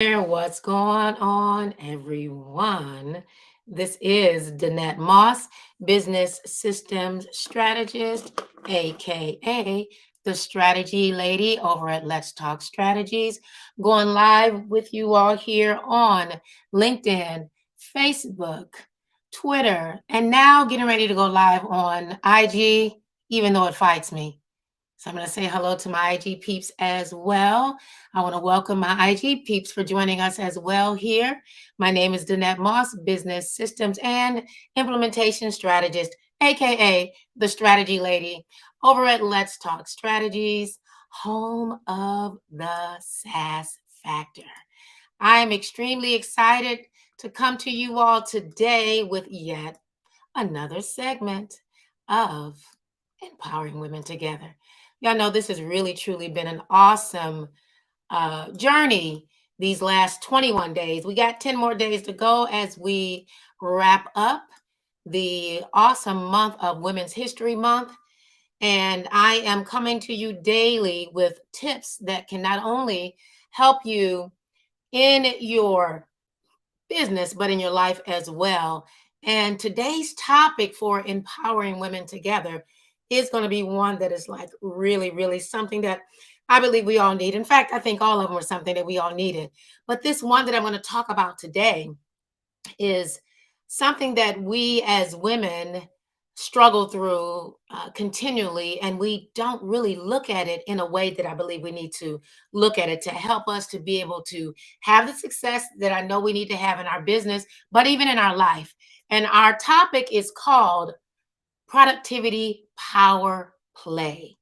What's going on, everyone? This is Danette Moss, business systems strategist, aka the strategy lady over at Let's Talk Strategies, going live with you all here on LinkedIn, Facebook, Twitter, and now getting ready to go live on IG, even though it fights me. So I'm going to say hello to my IG peeps as well. I want to welcome my IG peeps for joining us as well here. My name is Danette Moss, business systems and implementation strategist, aka the strategy lady over at Let's Talk Strategies, home of the SaaS Factor. I am extremely excited to come to you all today with yet another segment of Empowering Women Together. Y'all know this has really, truly been an awesome journey these last 21 days. We got 10 more days to go as we wrap up the awesome month of Women's History Month. And I am coming to you daily with tips that can not only help you in your business, but in your life as well. And today's topic for Empowering Women Together is going to be one that is like really, really something that I believe we all need. In fact, I think all of them were something that we all needed. But this one that I'm going to talk about today is something that we as women struggle through continually, and we don't really look at it in a way that I believe we need to look at it to help us to be able to have the success that I know we need to have in our business, but even in our life. And our topic is called Productivity Power Play.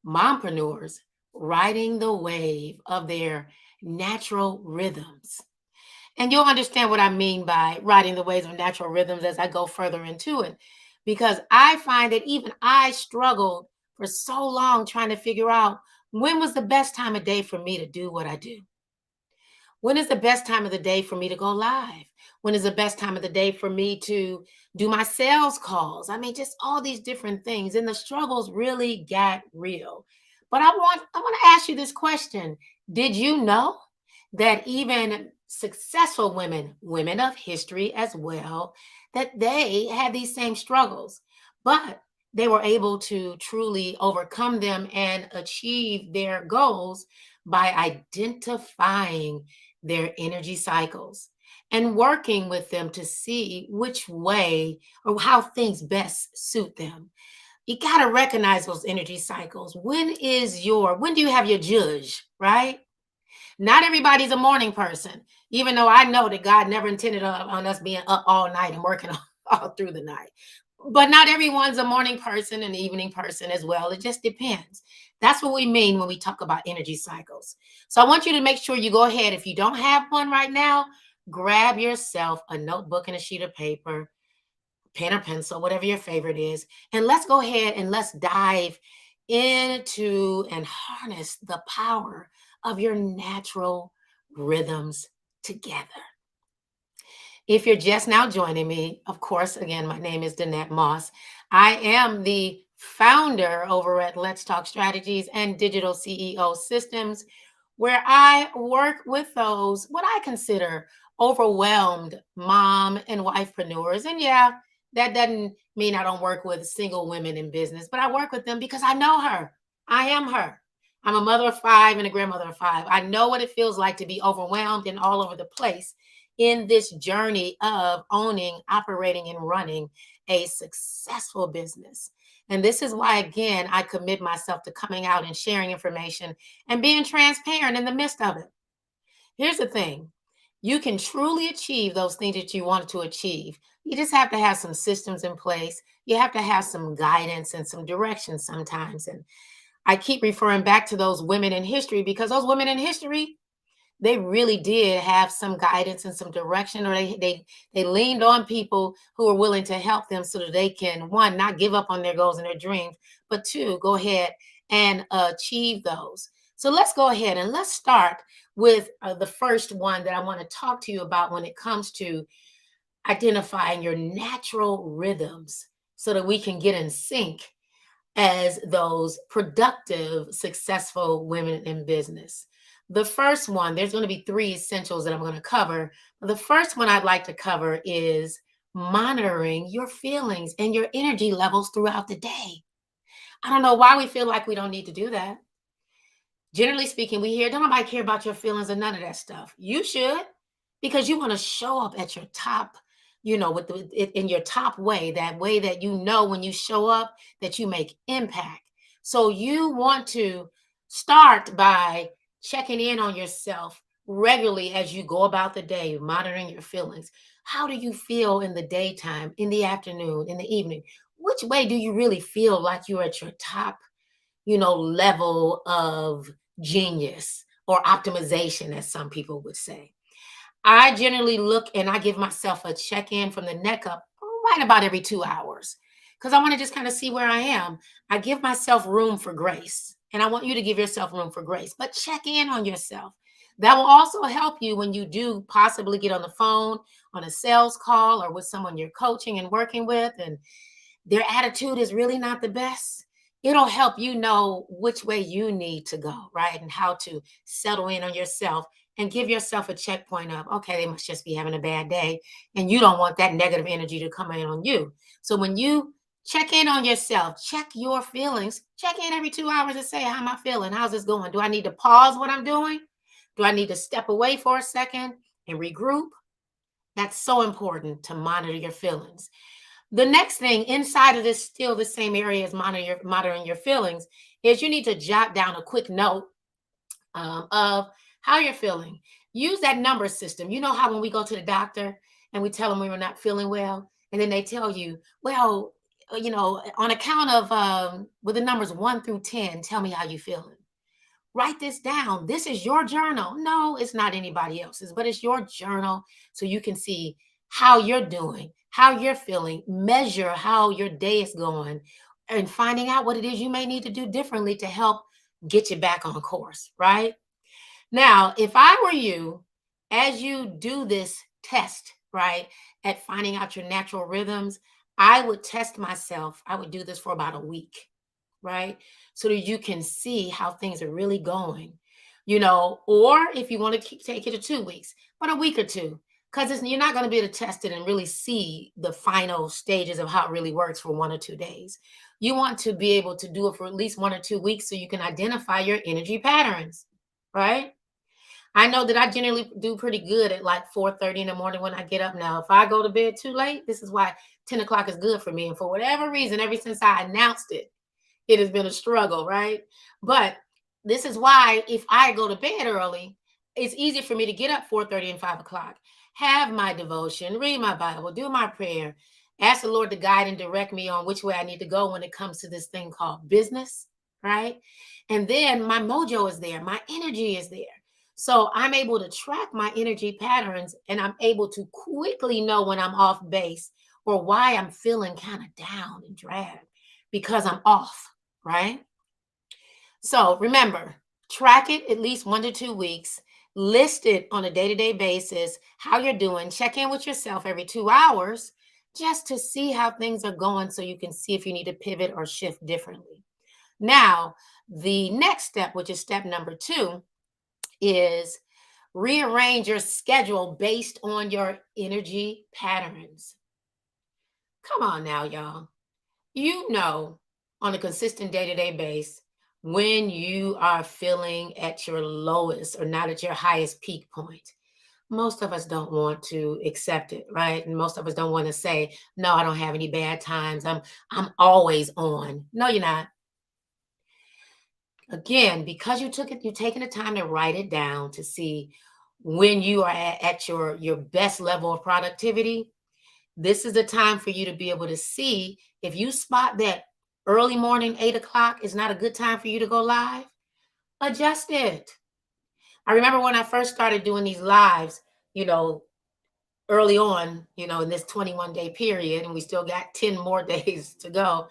Mompreneurs riding the wave of their natural rhythms. And you'll understand what I mean by riding the waves of natural rhythms as I go further into it. Because I find that even I struggled for so long trying to figure out when was the best time of day for me to do what I do. When is the best time of the day for me to go live? When is the best time of the day for me to do my sales calls? I mean, just all these different things. And the struggles really got real. But I want to ask you this question. Did you know that even successful women, women of history as well, that they had these same struggles, but they were able to truly overcome them and achieve their goals by identifying their energy cycles and working with them to see which way or how things best suit them. You got to recognize those energy cycles. When do you have your judge, right? Not everybody's a morning person, even though I know that God never intended on us being up all night and working all through the night. But not everyone's a morning person and evening person as well. It just depends. That's what we mean when we talk about energy cycles. So I want you to make sure you go ahead. If you don't have one right now, grab yourself a notebook and a sheet of paper, pen or pencil, whatever your favorite is. And let's go ahead and let's dive into and harness the power of your natural rhythms together. If you're just now joining me, of course, again, my name is Danette Moss. I am the founder over at Let's Talk Strategies and Digital CEO Systems, where I work with those, what I consider overwhelmed mom and wifepreneurs. And yeah, that doesn't mean I don't work with single women in business, but I work with them because I know her. I am her. I'm a mother of five and a grandmother of five. I know what it feels like to be overwhelmed and all over the place in this journey of owning, operating, and running a successful business. And this is why, again, I commit myself to coming out and sharing information and being transparent in the midst of it. Here's the thing. You can truly achieve those things that you want to achieve. You just have to have some systems in place. You have to have some guidance and some direction sometimes. And I keep referring back to those women in history because those women in history, they really did have some guidance and some direction, or they leaned on people who were willing to help them so that they can, one, not give up on their goals and their dreams, but two, go ahead and achieve those. So let's go ahead and let's start with the first one that I want to talk to you about when it comes to identifying your natural rhythms so that we can get in sync as those productive, successful women in business. The first one, there's going to be three essentials that I'm going to cover. The first one I'd like to cover is monitoring your feelings and your energy levels throughout the day. I don't know why we feel like we don't need to do that. Generally speaking, we hear, don't nobody care about your feelings or none of that stuff. You should, because you want to show up at your top, in your top way, that way that you know when you show up that you make impact. So you want to start by checking in on yourself regularly as you go about the day, monitoring your feelings. How do you feel in the daytime, in the afternoon, in the evening? Which way do you really feel like you're at your top level of genius or optimization, as some people would say? I generally look and I give myself a check in from the neck up right about every 2 hours because I want to just kind of see where I am. I give myself room for grace, and I want you to give yourself room for grace, but check in on yourself. That will also help you when you do possibly get on the phone on a sales call or with someone you're coaching and working with, and their attitude is really not the best. It'll help you know which way you need to go, right? And how to settle in on yourself and give yourself a checkpoint of, okay, they must just be having a bad day. And you don't want that negative energy to come in on you. So when you check in on yourself, check your feelings, check in every 2 hours and say, how am I feeling? How's this going? Do I need to pause what I'm doing? Do I need to step away for a second and regroup? That's so important to monitor your feelings. The next thing inside of this, still the same area as monitoring your feelings, is you need to jot down a quick note of how you're feeling. Use that number system. You know how when we go to the doctor and we tell them we were not feeling well, and then they tell you, well, on account of with the numbers 1 through 10, tell me how you feeling. Write this down. This is your journal. No, it's not anybody else's, but it's your journal so you can see how you're doing, how you're feeling, measure how your day is going, and finding out what it is you may need to do differently to help get you back on course, right? Now, if I were you, as you do this test, right, at finding out your natural rhythms, I would test myself. I would do this for about a week, right? So that you can see how things are really going, or if you want to take it to 2 weeks, but a week or two, because you're not going to be able to test it and really see the final stages of how it really works for 1 or 2 days. You want to be able to do it for at least 1 or 2 weeks so you can identify your energy patterns, right? I know that I generally do pretty good at like 4:30 in the morning when I get up now. If I go to bed too late, this is why 10 o'clock is good for me. And for whatever reason, ever since I announced it, it has been a struggle, right? But this is why if I go to bed early, it's easy for me to get up 4:30 and 5 o'clock, have my devotion, read my Bible, do my prayer, ask the Lord to guide and direct me on which way I need to go when it comes to this thing called business, right? And then my mojo is there, my energy is there. So I'm able to track my energy patterns and I'm able to quickly know when I'm off base or why I'm feeling kind of down and dragged because I'm off, right? So remember, track it at least 1 to 2 weeks, list it on a day to day basis, how you're doing, check in with yourself every 2 hours just to see how things are going so you can see if you need to pivot or shift differently. Now, the next step, which is step number 2, is rearrange your schedule based on your energy patterns. Come on now, y'all. You know, on a consistent day to day basis, when you are feeling at your lowest or not at your highest peak point. Most of us don't want to accept it, right? And most of us don't want to say, no, I don't have any bad times. I'm always on. No, you're not. Again, because you've taken the time to write it down to see when you are at your best level of productivity. This is the time for you to be able to see if you spot that early morning, 8 o'clock is not a good time for you to go live, adjust it. I remember when I first started doing these lives, you know, early on, in this 21-day period, and we still got 10 more days to go.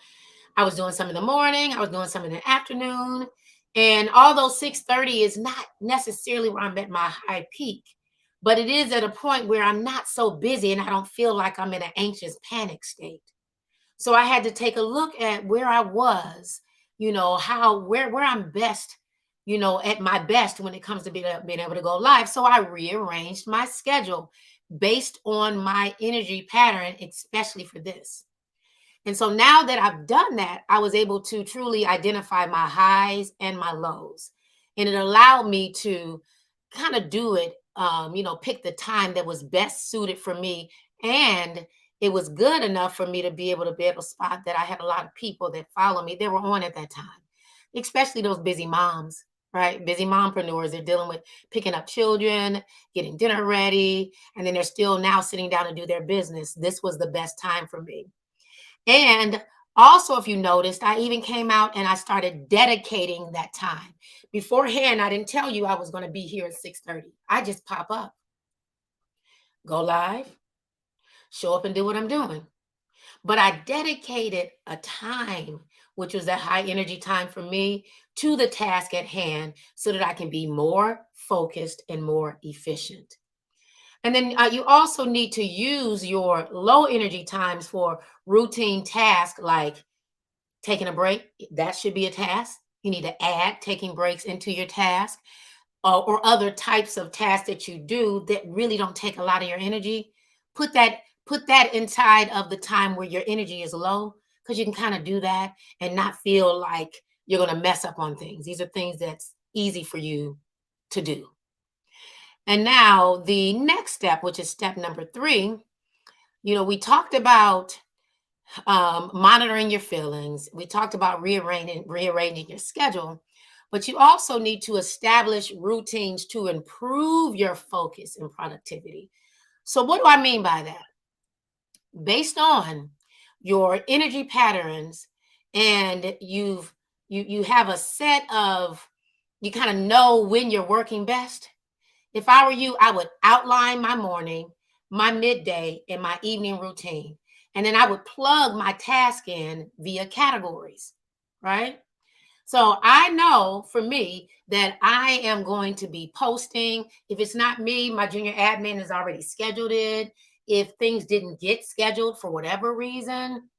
I was doing some in the morning, I was doing some in the afternoon, and although 6:30 is not necessarily where I'm at my high peak, but it is at a point where I'm not so busy and I don't feel like I'm in an anxious panic state. So I had to take a look at where I was, how where I'm best, at my best when it comes to being able to go live. So I rearranged my schedule based on my energy pattern, especially for this. And so now that I've done that, I was able to truly identify my highs and my lows. And it allowed me to kind of do it, pick the time that was best suited for me. And it was good enough for me to be able to spot that I had a lot of people that follow me. They were on at that time, especially those busy moms, right? Busy mompreneurs. They're dealing with picking up children, getting dinner ready, and then they're still now sitting down to do their business. This was the best time for me. And also, if you noticed, I even came out and I started dedicating that time. Beforehand, I didn't tell you I was going to be here at 6:30. I just pop up, go live, show up and do what I'm doing. But I dedicated a time, which was that high energy time for me, to the task at hand so that I can be more focused and more efficient. And then you also need to use your low energy times for routine tasks like taking a break. That should be a task. You need to add taking breaks into your task, or other types of tasks that you do that really don't take a lot of your energy. Put that put that inside of the time where your energy is low, because you can kind of do that and not feel like you're going to mess up on things. These are things that's easy for you to do. And now the next step, which is step number 3, we talked about monitoring your feelings. We talked about rearranging your schedule, but you also need to establish routines to improve your focus and productivity. So, what do I mean by that? Based on your energy patterns, and you have a set of, you kind of know when you're working best. If I were you, I would outline my morning, my midday, and my evening routine. And then I would plug my task in via categories, right? So I know for me that I am going to be posting. If it's not me, my junior admin has already scheduled it. If things didn't get scheduled for whatever reason,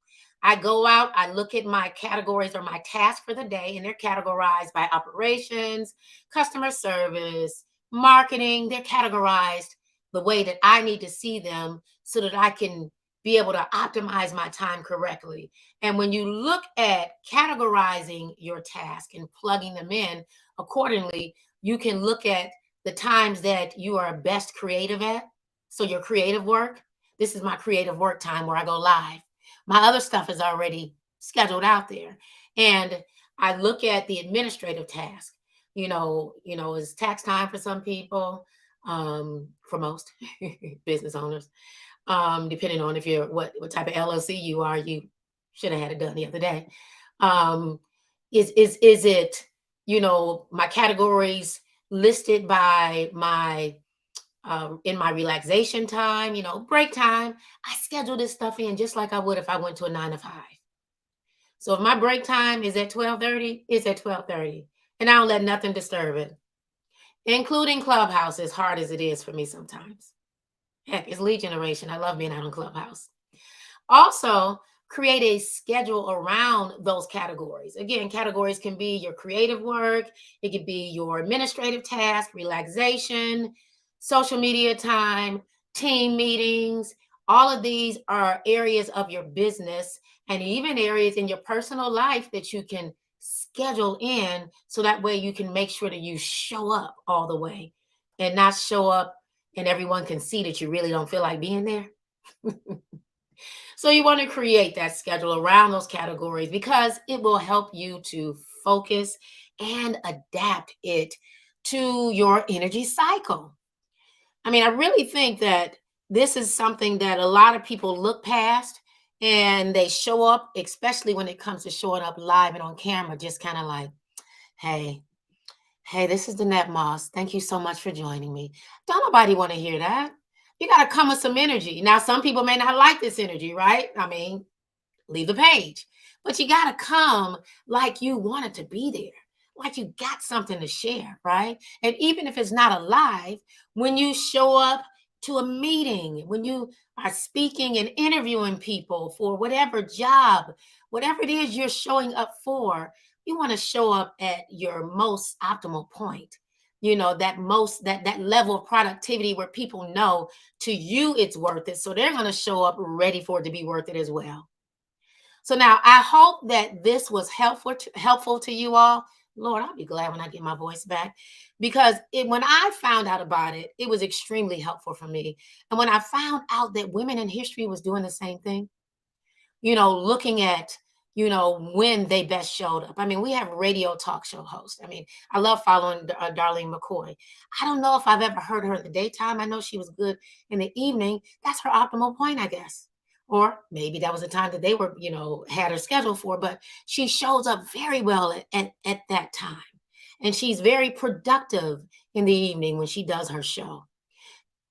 I go out, I look at my categories or my tasks for the day, and they're categorized by operations, customer service, marketing. They're categorized the way that I need to see them so that I can be able to optimize my time correctly. And when you look at categorizing your task and plugging them in accordingly, you can look at the times that you are best creative at. So your creative work, this is my creative work time where I go live. My other stuff is already scheduled out there. And I look at the administrative task. It's tax time for some people, for most business owners, depending on if you're what type of LLC you are. You should have had it done the other day. Um, is it, my categories listed by my in my relaxation time, break time? I schedule this stuff in just like I would if I went to a 9 to 5. So if my break time is at 12:30, it's at 12:30, and I don't let nothing disturb it, including Clubhouse, as hard as it is for me sometimes. Heck, it's lead generation. I love being out on Clubhouse. Also, create a schedule around those categories. Again, categories can be your creative work, it could be your administrative task, relaxation, social media time, team meetings. All of these are areas of your business and even areas in your personal life that you can schedule in, so that way you can make sure that you show up all the way and not show up and everyone can see that you really don't feel like being there. So you want to create that schedule around those categories because it will help you to focus and adapt it to your energy cycle. I mean, I really think that this is something that a lot of people look past, and they show up, especially when it comes to showing up live and on camera, just kind of like, hey, hey, this is Danette Moss. Thank you so much for joining me. Don't nobody want to hear that. You got to come with some energy. Now, some people may not like this energy, right? I mean, leave the page. But you got to come like you wanted to be there, like you got something to share, right? And even if it's not a live, when you show up to a meeting, when you are speaking and interviewing people for whatever job, whatever it is you're showing up for, You want to show up at your most optimal point. That level of productivity where people know to you it's worth it. So they're going to show up ready for it to be worth it as well. So now I hope that this was helpful to you all. Lord, I'll be glad when I get my voice back because when I found out about it, it was extremely helpful for me. And when I found out that women in history was doing the same thing, looking at, when they best showed up. I mean, we have radio talk show hosts. I mean, I love following Darlene McCoy. I don't know if I've ever heard her in the daytime. I know she was good in the evening. That's her optimal point, I guess. Or maybe that was the time that they were, had her scheduled for, but she shows up very well at that time. And she's very productive in the evening when she does her show.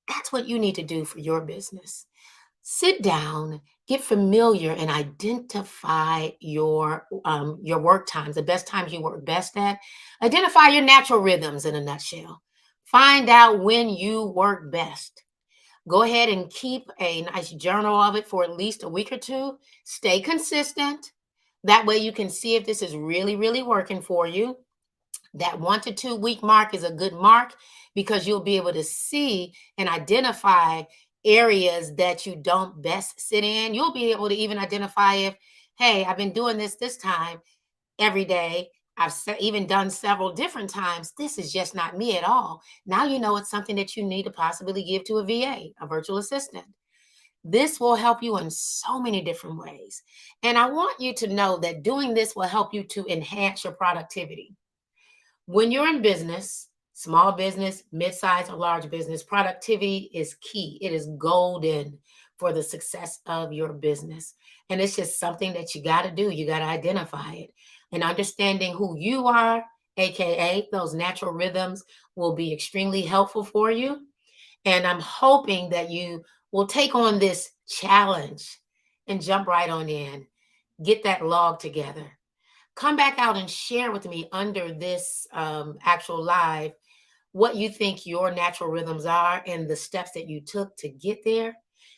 That's what you need to do for your business. Sit down, get familiar, and identify your work times, the best times you work best at. Identify your natural rhythms in a nutshell. Find out when you work best. Go ahead and keep a nice journal of it for at least a week or two. Stay consistent. That way you can see if this is really, really working for you. That 1 to 2 week mark is a good mark because you'll be able to see and identify areas that you don't best sit in. You'll be able to even identify if, hey, I've been doing this time every day. I've even done several different times. This is just not me at all. Now you know it's something that you need to possibly give to a VA, a virtual assistant. This will help you in so many different ways. And I want you to know that doing this will help you to enhance your productivity. When you're in business, small business, mid-sized or large business, productivity is key. It is golden for the success of your business. And it's just something that you got to do. You got to identify it. And understanding who you are, AKA those natural rhythms, will be extremely helpful for you. And I'm hoping that you will take on this challenge and jump right on in. Get that log together. Come back out and share with me under this actual live what you think your natural rhythms are and the steps that you took to get there.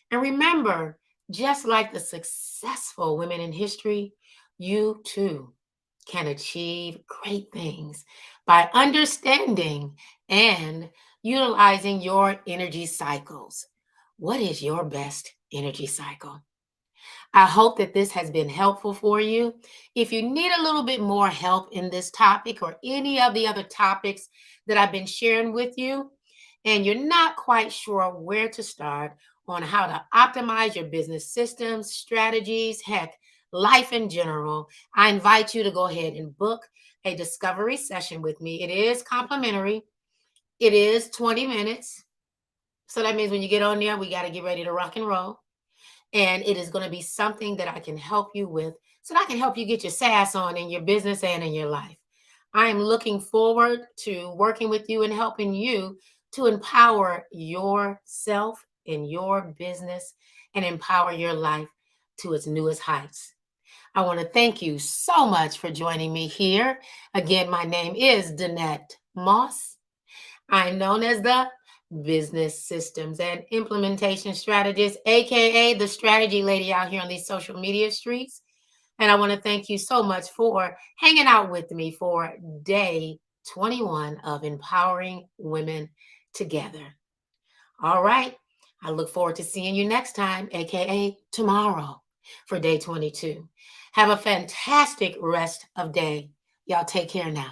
And remember, just like the successful women in history, you too can achieve great things by understanding and utilizing your energy cycles. What is your best energy cycle? I hope that this has been helpful for you. If you need a little bit more help in this topic or any of the other topics that I've been sharing with you, and you're not quite sure where to start on how to optimize your business systems, strategies, heck, life in general, I invite you to go ahead and book a discovery session with me. It is complimentary. It is 20 minutes. So that means when you get on there, we got to get ready to rock and roll. And it is going to be something that I can help you with so that I can help you get your SaaS on in your business and in your life. I am looking forward to working with you and helping you to empower yourself in your business and empower your life to its newest heights. I want to thank you so much for joining me here. Again, my name is Danette Moss. I'm known as the business systems and implementation strategist, AKA the strategy lady out here on these social media streets. And I want to thank you so much for hanging out with me for day 21 of Empowering Women Together. All right. I look forward to seeing you next time, AKA tomorrow, for day 22. Have a fantastic rest of day. Y'all take care now.